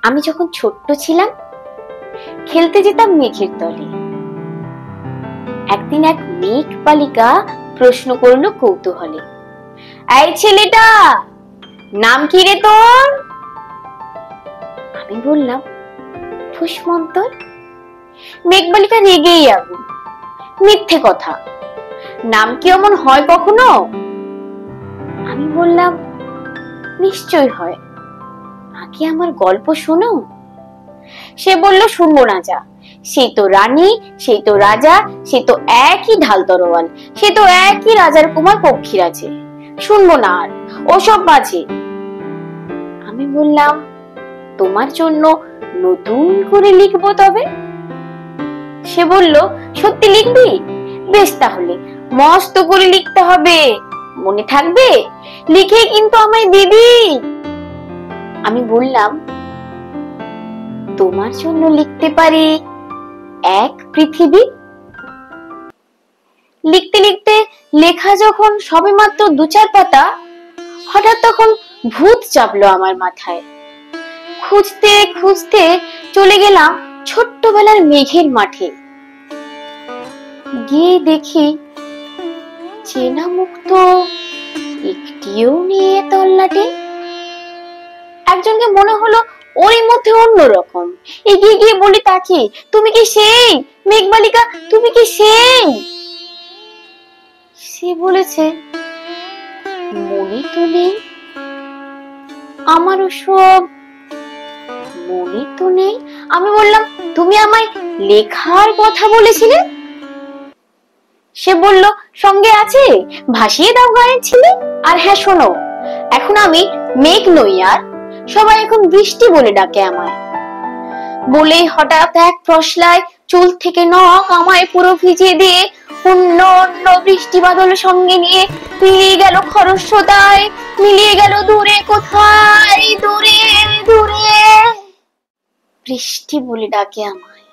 আমি যখন ছোট্ট ছিলাম খেলতে যেতাম মেঘের তলে। একদিন এক মেঘ বালিকা প্রশ্ন করলো কৌতূহলে, এই ছেলেটা, নাম কি রে তোর? আমি বললাম ফুসমন্তর। মেঘ বালিকা রেগেই আগুন, মিথ্যে কথা, নাম কি অমন হয় কখনো? আমি বললাম নিশ্চয় হয়, আগে আমার গল্প শোনো। সে বলল শুনবো না যা, সেই তো রানী, সেই তো রাজা, সে তো একই ঢাল তরোয়াল, সে তো একই রাজার কুমার পক্ষীর আছে, শুনবো না আর, ওসব বাজে। আমি বললাম তোমার জন্য নতুন করে লিখবো তবে। সে বলল সত্যি লিখবি? বেশ, তাহলে মস্ত করে লিখতে হবে, মনে থাকবে, লিখে কিন্তু আমায় দিবি। আমি বললাম তোমার জন্য লিখতে পারি এক পৃথিবী। লিখতে লিখতে লেখা যখন সবে মাত্র 2-4 পাতা, হঠাৎ তখন ভূত চাপলো আমার মাথায়। খুঁজতে খুঁজতে চলে গেলাম ছোট্টবেলার মেঘের মাঠে। গিয়ে দেখি চেনা মুখ তো একটিও নেই তল্লাটে। একজনকে মনে হলো ওরই মধ্যে অন্যরকম। এগিয়ে গিয়ে বলি তাকে, তুমি কি সেই মেঘবালিকা? তুমি কি সেই? সে বলেছে মনে তো নেই, আমারও সব মনে তো নেই। আমি বললাম তুমি আমায় লেখার কথা বলেছিলে। সে বলল সঙ্গে আছে, ভাসিয়ে দাও গায়ের ছিলে। আর হ্যাঁ শোনো, এখন আমি মেঘ নই আর, সবাই এখন বৃষ্টি বলে ডাকে আমায়। বলেই হঠাৎ এক প্রশ্লায় চুল থেকে নখ আমায় পুরো ভিজিয়ে দিয়ে অন্য অন্য বৃষ্টি বাদল সঙ্গে নিয়ে মিলিয়ে গেল খরস্রোতায়, মিলিয়ে গেল দূরে কোথায়, দূরে দূরে। বৃষ্টি বলে ডাকে আমায়,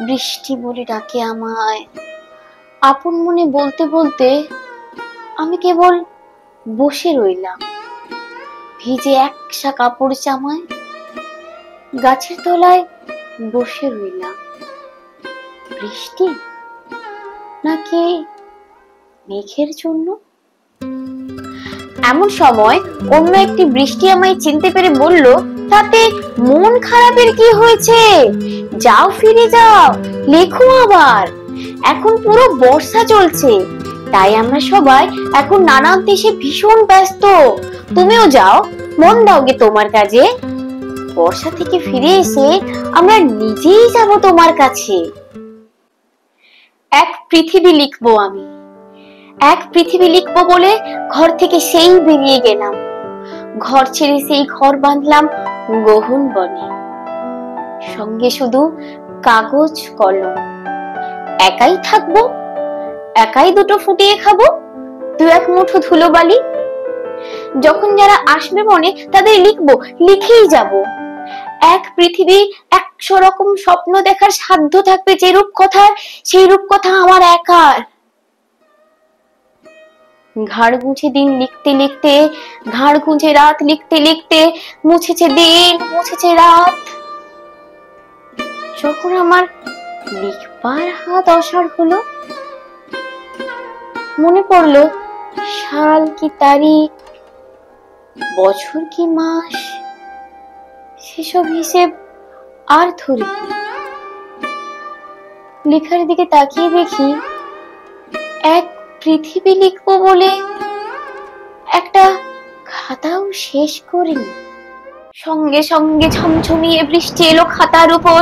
বৃষ্টি বলে ডাকে আমায়। আপন মনে বলতে বলতে আমি কেবল বসে রইলাম ভিজে একসা কাপড় জামায়, গাছের তলায় বসে রইলাম। বৃষ্টি নাকি মেঘের জন্য? এমন সময় অন্য একটি বৃষ্টি আমায় চিনতে পেরে বলল, তাতে মন খারাপের কি হয়েছে, যাও ফিরে যাও, লেখো আবার। এখন পুরো বর্ষা চলছে, তাই আমরা সবাই এখন নানান দেশে ভীষণ ব্যস্ত, তুমিও যাও, মন দাও গে তোমার কাজে। বর্ষা থেকে ফিরে এসে আমরা নিজেই যাব তোমার কাছে। এক পৃথিবী লিখবো আমি, এক পৃথিবী লিখবো বলে ঘর থেকে সেই বেরিয়ে গেলাম। ঘর ছেড়ে সেই ঘর বাঁধলাম গহন বনে, সঙ্গে শুধু কাগজ কলম। একাই থাকবো, একাই দুটো ফুটিয়ে খাবো, 2-1 মুঠো ধুলোবালি। যখন যারা আসবে মনে তাদের লিখবো, লিখেই যাব। এক পৃথিবী, 100 রকম স্বপ্ন দেখার সাধ্য থাকবে যে রূপকথার, সেই রূপকথা আমার একার। ঘাড় গুঁজে দিন লিখতে লিখতে, ঘাড় গুঁজে রাত লিখতে লিখতে, মুছেছে দিন, মুছেছে রাত। যখন আমার লিখবার হাত অসাড় হলো, মনে পড়লো সাল কি তারিখ, বছর কি মাস, সেসব হিসেব আর ধরি। লেখার দিকে তাকিয়ে দেখি এক পৃথিবী লিখবো বলে একটা খাতাও শেষ করিনি। সঙ্গে সঙ্গে ঝমঝমিয়ে বৃষ্টি এলো খাতার উপর,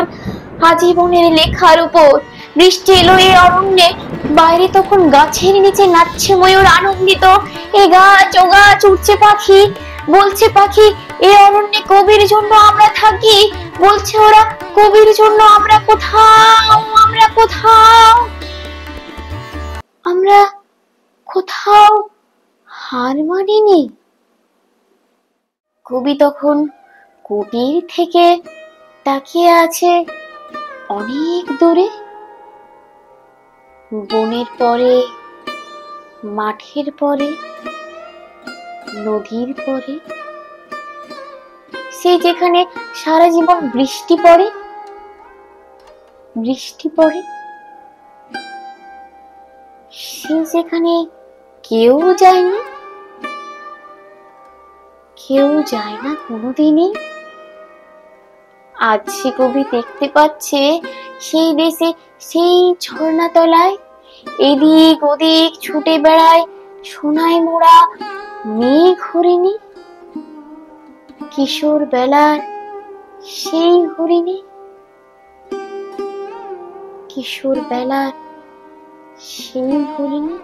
আজীবনের লেখার উপর। বৃষ্টি এলো এই অরণ্যে, বাইরে তখন গাছের নিচে নাচছে ময়ূর আনন্দিত। এ গাছ ও গাছ উঠছে পাখি, বলছে পাখি এই অরণ্যে কবির জন্য আমরা থাকি। বলছে ওরা কবির জন্য আমরা কোথাও, আমরা কোথাও, আমরা কোথাও হার মানিনি। কবি তখন কুটির থেকে তাকিয়ে আছে অনেক দূরে, বনের পরে, মাঠের পরে, নদীর পরে, সে যেখানে সারা জীবন বৃষ্টি পড়ে, বৃষ্টি পড়ে, সে যেখানে কেউ যায়নি, কেউ যায় না কোনোদিনই। আজ সে কবি দেখতে পাচ্ছে সেই দেশে, সেই ঝর্ণা তলায় এদিক ওদিক ছুটে বেড়ায় সোনায় মোড়া মেঘ হরিণী, কিশোর বেলার সেই হরিণী, কিশোর বেলার সেই হরিণী।